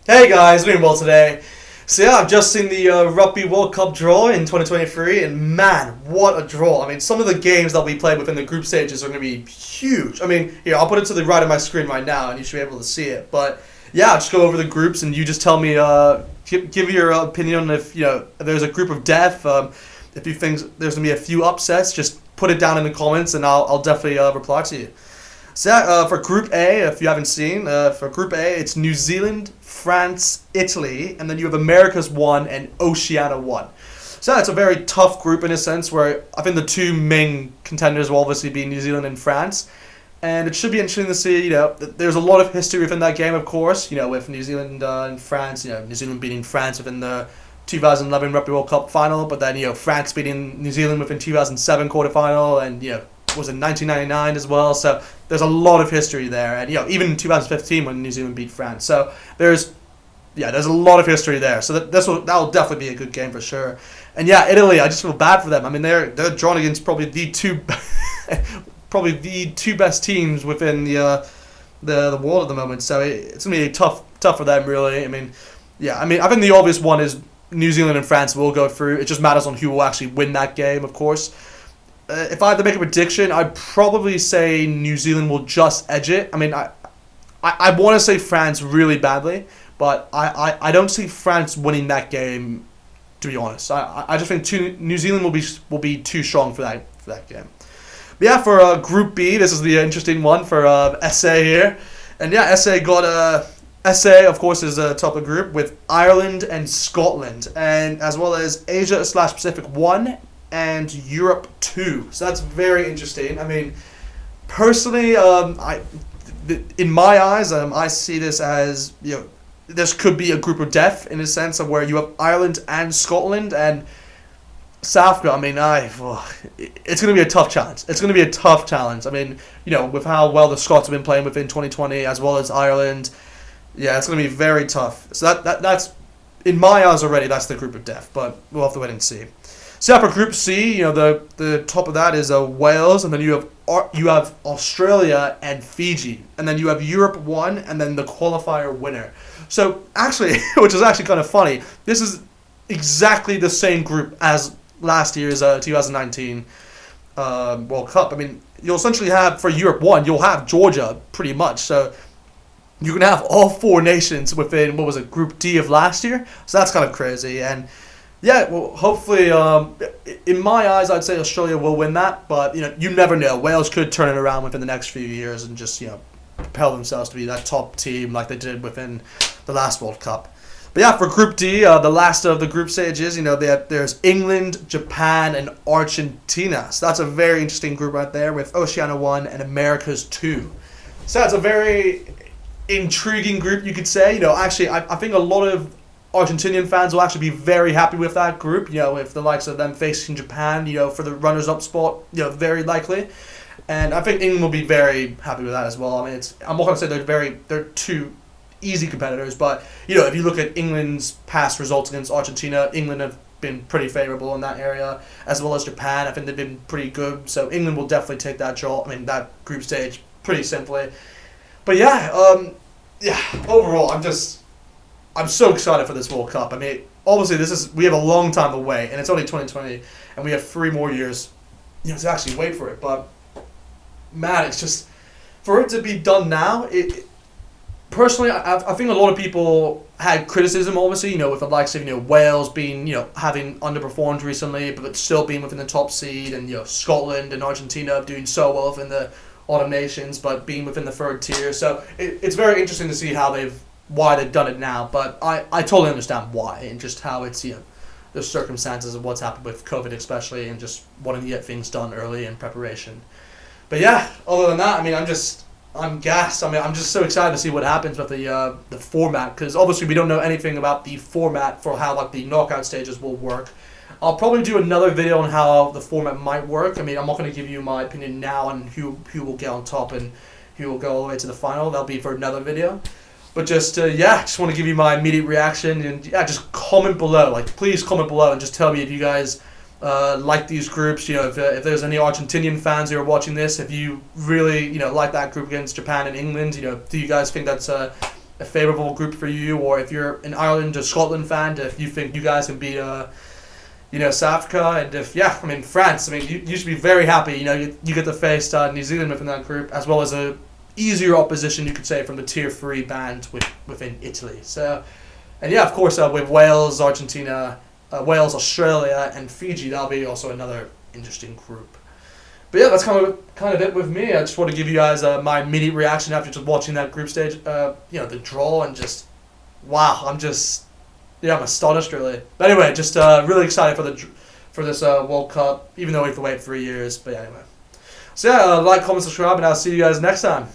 Hey guys, doing well today. So yeah, I've just seen the Rugby World Cup draw in 2023, and man, what a draw! I mean, some of the games that we played within the group stages are going to be huge. I mean, here, I'll put it to the right of my screen right now, and you should be able to see it. But yeah, I'll just go over the groups, and you just tell me, give your opinion if if there's a group of death. If you think there's going to be a few upsets, just put it down in the comments, and I'll definitely reply to you. So for Group A, if you haven't seen, for Group A, it's New Zealand, France, Italy, and then you have America's 1 and Oceania 1. So that's a very tough group in a sense where I think the two main contenders will obviously be New Zealand and France. And it should be interesting to see, there's a lot of history within that game, of course, with New Zealand and France, New Zealand beating France within the 2011 Rugby World Cup final, but then, France beating New Zealand within 2007 quarterfinal, and, was in 1999 as well, so there's a lot of history there, and even in 2015 when New Zealand beat France, so there's a lot of history there, so that'll definitely be a good game for sure. And Italy, I just feel bad for them. I mean, they're drawn against probably the two best teams within the world at the moment, so it's gonna be tough for them really. I think the obvious one is New Zealand and France will go through. It just matters on who will actually win that game, of course. If I had to make a prediction, I'd probably say New Zealand will just edge it. I mean, I want to say France really badly, but I don't see France winning that game, to be honest. I just think New Zealand will be too strong for that game. But for Group B, this is the interesting one for SA here. And SA got SA, of course, is the top of the group with Ireland and Scotland, and as well as Asia/Pacific 1 and Europe 2. So that's very interesting. I mean, personally, in my eyes, I see this as, this could be a group of death in a sense of where you have Ireland and Scotland and South Africa. I mean, it's going to be a tough challenge. It's going to be a tough challenge. I mean, with how well the Scots have been playing within 2020 as well as Ireland, it's going to be very tough. So that's, in my eyes already, that's the group of death, but we'll have to wait and see. So for Group C, the top of that is Wales, and then you have Australia and Fiji, and then you have Europe 1, and then the qualifier winner. So actually, which is actually kind of funny, this is exactly the same group as last year's 2019 World Cup. I mean, you'll essentially have, for Europe 1, you'll have Georgia pretty much, so you can have all four nations within, Group D of last year, so that's kind of crazy. And hopefully, in my eyes, I'd say Australia will win that, but, you never know. Wales could turn it around within the next few years and just, propel themselves to be that top team like they did within the last World Cup. But for Group D, the last of the group stages, there's England, Japan, and Argentina. So that's a very interesting group right there with Oceania 1 and America's 2. So that's a very intriguing group, you could say. Actually, I think a lot of Argentinian fans will actually be very happy with that group, with the likes of them facing Japan, for the runners-up spot, very likely. And I think England will be very happy with that as well. I mean, I'm not going to say they're two easy competitors, but, if you look at England's past results against Argentina, England have been pretty favorable in that area, as well as Japan. I think they've been pretty good, so England will definitely take that that group stage pretty simply. But overall, I'm so excited for this World Cup. I mean, obviously we have a long time away, and it's only 2020, and we have 3 more years, to actually wait for it. But man, it's just, for it to be done now, personally, I think a lot of people had criticism, obviously, with the likes of, Wales being, having underperformed recently, but still being within the top seed, and, Scotland and Argentina doing so well within the Autumn Nations, but being within the third tier. So it's very interesting to see why they've done it now, but I totally understand why, and just how it's, the circumstances of what's happened with COVID especially, and just wanting to get things done early in preparation. But other than that, I mean, I'm gassed. I mean, I'm just so excited to see what happens with the format, because obviously we don't know anything about the format for how the knockout stages will work. I'll probably do another video on how the format might work. I mean, I'm not going to give you my opinion now on who will get on top and who will go all the way to the final. That'll be for another video. But just want to give you my immediate reaction, and just comment below. Please comment below and just tell me if you guys like these groups. If there's any Argentinian fans who are watching this, if you really like that group against Japan and England, do you guys think that's a favorable group for you, or if you're an Ireland or Scotland fan, if you think you guys can beat South Africa, and if France. You should be very happy. You get to face New Zealand within that group, as well as a easier opposition, you could say, from the tier 3 band within Italy. So, and of course, with Wales, Argentina, Wales, Australia, and Fiji, that'll be also another interesting group. But that's kind of it with me. I just want to give you guys my immediate reaction after just watching that group stage. The draw, and just wow, I'm astonished really. But anyway, just really excited for this World Cup, even though we have to wait 3 years. But anyway, so like, comment, subscribe, and I'll see you guys next time.